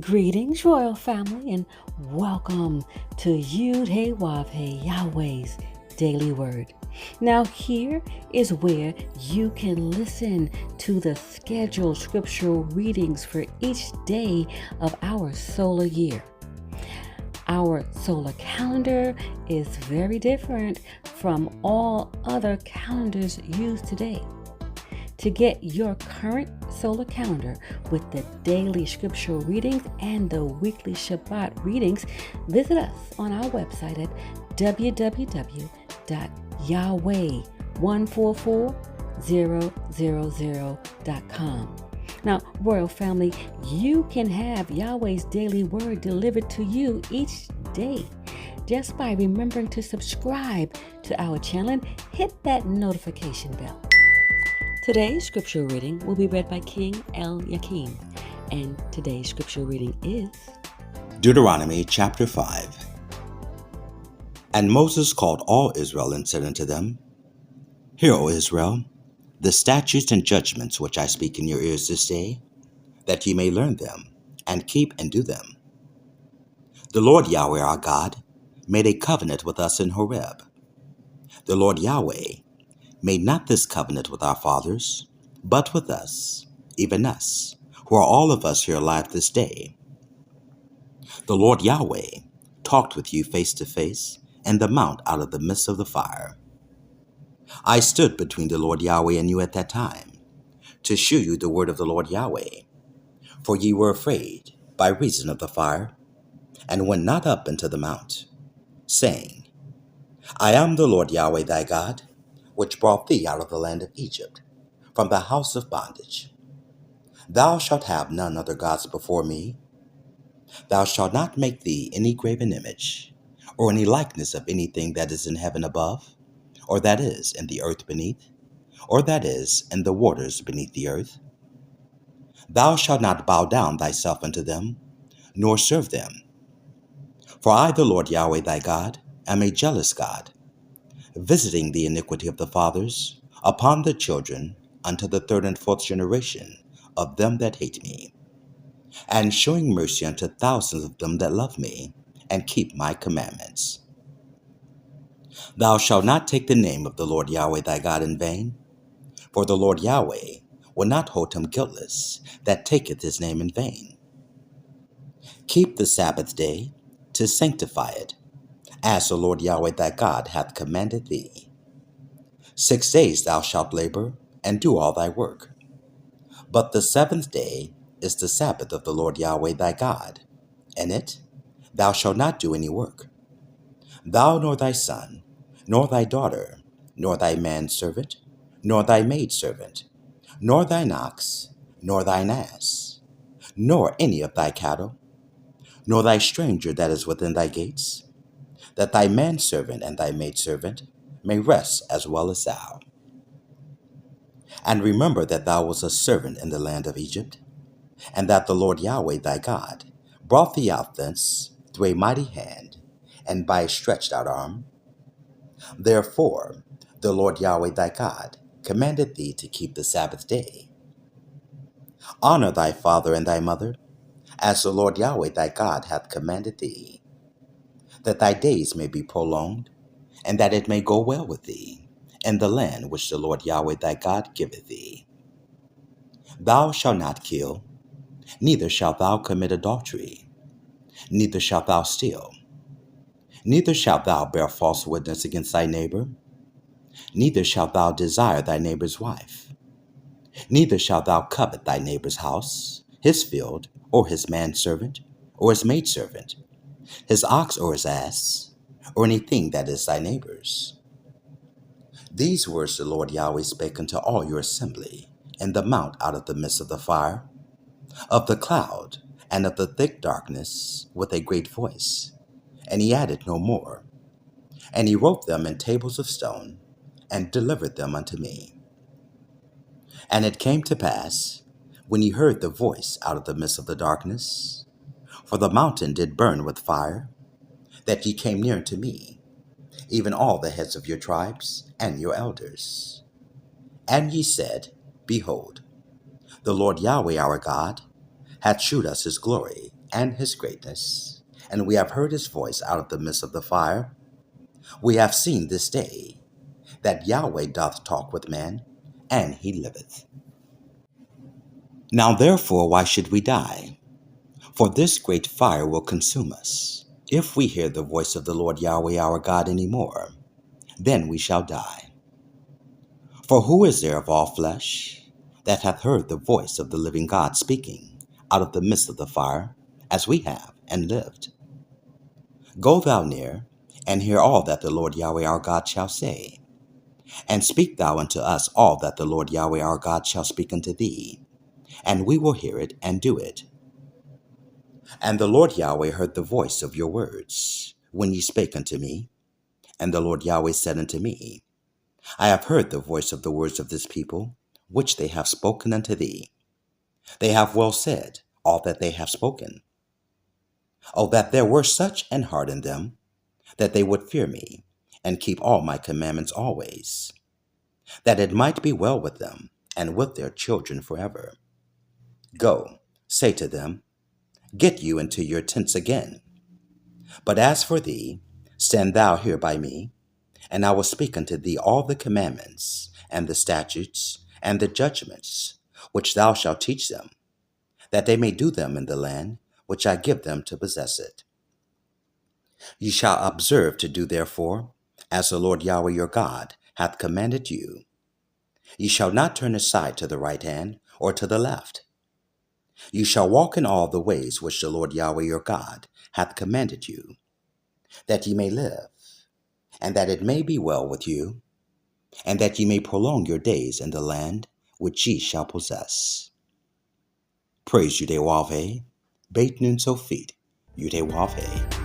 Greetings, royal family, and welcome to Yahweh, Yahweh's Daily Word. Now, here is where you can listen to the scheduled scriptural readings for each day of our solar year. Our solar calendar is very different from all other calendars used today. To get your current solar calendar with the daily scriptural readings and the weekly Shabbat readings, visit us on our website at www.yahweh144000.com. Now, Royal Family, you can have Yahweh's daily word delivered to you each day just by remembering to subscribe to our channel and hit that notification bell. Today's scripture reading will be read by King El-Yakim, and today's scripture reading is Deuteronomy chapter 5. And Moses called all Israel and said unto them, Hear, O Israel, the statutes and judgments which I speak in your ears this day, that ye may learn them, and keep and do them. The Lord Yahweh our God made a covenant with us in Horeb. The Lord Yahweh made not this covenant with our fathers, but with us, even us, who are all of us here alive this day. The Lord Yahweh talked with you face to face in the mount out of the midst of the fire. I stood between the Lord Yahweh and you at that time, to shew you the word of the Lord Yahweh. For ye were afraid by reason of the fire, and went not up into the mount, saying, I am the Lord Yahweh thy God, which brought thee out of the land of Egypt, from the house of bondage. Thou shalt have none other gods before me. Thou shalt not make thee any graven image, or any likeness of anything that is in heaven above, or that is in the earth beneath, or that is in the waters beneath the earth. Thou shalt not bow down thyself unto them, nor serve them. For I, the Lord Yahweh thy God, am a jealous God, visiting the iniquity of the fathers upon the children unto the third and fourth generation of them that hate me, and showing mercy unto thousands of them that love me, and keep my commandments. Thou shalt not take the name of the Lord Yahweh thy God in vain, for the Lord Yahweh will not hold him guiltless that taketh his name in vain. Keep the Sabbath day to sanctify it, as the Lord Yahweh thy God hath commanded thee. 6 days thou shalt labor, and do all thy work. But the seventh day is the Sabbath of the Lord Yahweh thy God. In it thou shalt not do any work, thou nor thy son, nor thy daughter, nor thy manservant, nor thy maidservant, nor thine ox, nor thine ass, nor any of thy cattle, nor thy stranger that is within thy gates, that thy manservant and thy maidservant may rest as well as thou. And remember that thou wast a servant in the land of Egypt, and that the Lord Yahweh thy God brought thee out thence through a mighty hand, and by a stretched out arm. Therefore the Lord Yahweh thy God commanded thee to keep the Sabbath day. Honor thy father and thy mother, as the Lord Yahweh thy God hath commanded thee, that thy days may be prolonged, and that it may go well with thee in the land which the Lord Yahweh thy God giveth thee. Thou shalt not kill, neither shalt thou commit adultery, neither shalt thou steal, neither shalt thou bear false witness against thy neighbor, neither shalt thou desire thy neighbor's wife, neither shalt thou covet thy neighbor's house, his field, or his manservant, or his maidservant, his ox or his ass, or anything that is thy neighbor's. These words the Lord Yahweh spake unto all your assembly in the mount out of the midst of the fire, of the cloud, and of the thick darkness, with a great voice. And he added no more. And he wrote them in tables of stone, and delivered them unto me. And it came to pass, when ye heard the voice out of the midst of the darkness, for the mountain did burn with fire, that ye came near to me, even all the heads of your tribes and your elders. And ye said, Behold, the Lord Yahweh our God hath shewed us his glory, and his greatness, and we have heard his voice out of the midst of the fire. We have seen this day that Yahweh doth talk with man, and he liveth. Now therefore why should we die? For this great fire will consume us. If we hear the voice of the Lord Yahweh our God any more, then we shall die. For who is there of all flesh that hath heard the voice of the living God speaking out of the midst of the fire, as we have, and lived? Go thou near, and hear all that the Lord Yahweh our God shall say. And speak thou unto us all that the Lord Yahweh our God shall speak unto thee, and we will hear it and do it. And the Lord Yahweh heard the voice of your words, when ye spake unto me. And the Lord Yahweh said unto me, I have heard the voice of the words of this people, which they have spoken unto thee. They have well said all that they have spoken. Oh, that there were such an heart in them, that they would fear me, and keep all my commandments always, that it might be well with them, and with their children forever. Go, say to them, get you into your tents again. But as for thee, stand thou here by me, and I will speak unto thee all the commandments, and the statutes, and the judgments, which thou shalt teach them, that they may do them in the land which I give them to possess it. Ye shall observe to do therefore, as the Lord Yahweh your God hath commanded you. Ye shall not turn aside to the right hand or to the left. You shall walk in all the ways which the Lord Yahweh your God hath commanded you, that ye may live, and that it may be well with you, and that ye may prolong your days in the land which ye shall possess. Praise Yahweh, Beit Nun Sophit, Yahweh.